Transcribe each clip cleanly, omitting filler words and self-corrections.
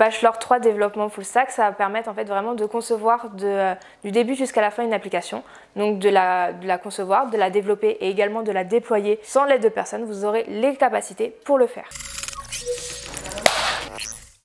Bachelor 3 développement full stack, ça va permettre en fait vraiment de concevoir du début jusqu'à la fin une application. Donc de la concevoir, de la développer et également de la déployer sans l'aide de personne. Vous aurez les capacités pour le faire.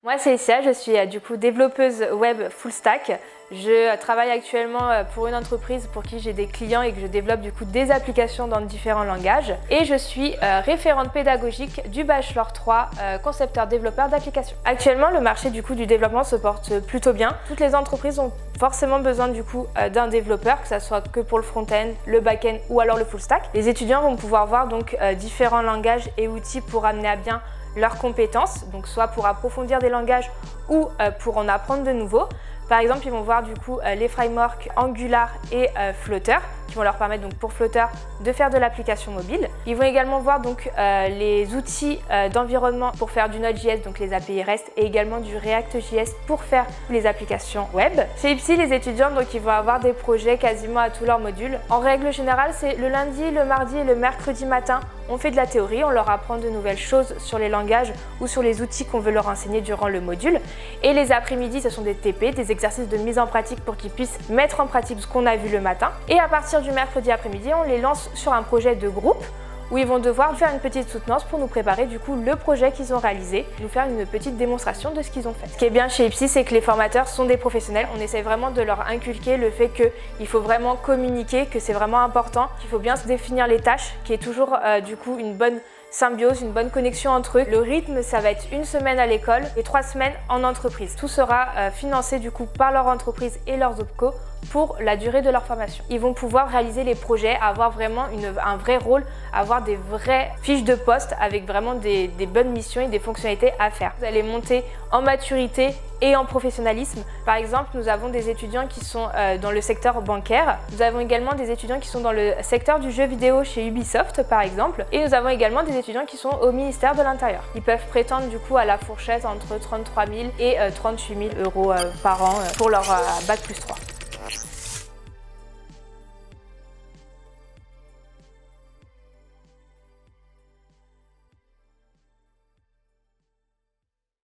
Moi c'est Isia, je suis du coup développeuse web full stack. Je travaille actuellement pour une entreprise pour qui j'ai des clients et que je développe du coup des applications dans différents langages. Et je suis référente pédagogique du Bachelor 3 concepteur développeur d'applications. Actuellement le marché du coup du développement se porte plutôt bien. Toutes les entreprises ont forcément besoin du coup d'un développeur, que ce soit que pour le front-end, le back-end ou alors le full stack. Les étudiants vont pouvoir voir donc différents langages et outils pour amener à bien leurs compétences, donc soit pour approfondir des langages ou pour en apprendre de nouveaux. Par exemple, ils vont voir du coup les frameworks Angular et Flutter qui vont leur permettre donc pour Flutter de faire de l'application mobile. Ils vont également voir donc les outils d'environnement pour faire du Node.js, donc les API REST, et également du React.js pour faire les applications web. Chez Ipsy, les étudiants donc ils vont avoir des projets quasiment à tous leurs modules. En règle générale, c'est le lundi, le mardi et le mercredi matin. On fait de la théorie, on leur apprend de nouvelles choses sur les langages ou sur les outils qu'on veut leur enseigner durant le module. Et les après-midi, ce sont des TP, des exercices de mise en pratique pour qu'ils puissent mettre en pratique ce qu'on a vu le matin. Et à partir du mercredi après-midi, on les lance sur un projet de groupe où ils vont devoir faire une petite soutenance pour nous préparer du coup le projet qu'ils ont réalisé, nous faire une petite démonstration de ce qu'ils ont fait. Ce qui est bien chez Ipsy, c'est que les formateurs sont des professionnels. On essaie vraiment de leur inculquer le fait qu'il faut vraiment communiquer, que c'est vraiment important, qu'il faut bien se définir les tâches, qui est toujours du coup une bonne symbiose, une bonne connexion entre eux. Le rythme, ça va être 1 semaine à l'école et 3 semaines en entreprise. Tout sera financé du coup par leur entreprise et leurs OPCO pour la durée de leur formation. Ils vont pouvoir réaliser les projets, avoir vraiment un vrai rôle, avoir des vraies fiches de poste avec vraiment des bonnes missions et des fonctionnalités à faire. Vous allez monter en maturité et en professionnalisme. Par exemple, nous avons des étudiants qui sont dans le secteur bancaire. Nous avons également des étudiants qui sont dans le secteur du jeu vidéo chez Ubisoft par exemple. Et nous avons également des étudiants qui sont au ministère de l'Intérieur. Ils peuvent prétendre du coup à la fourchette entre 33 000 et 38 000 € par an pour leur bac+3.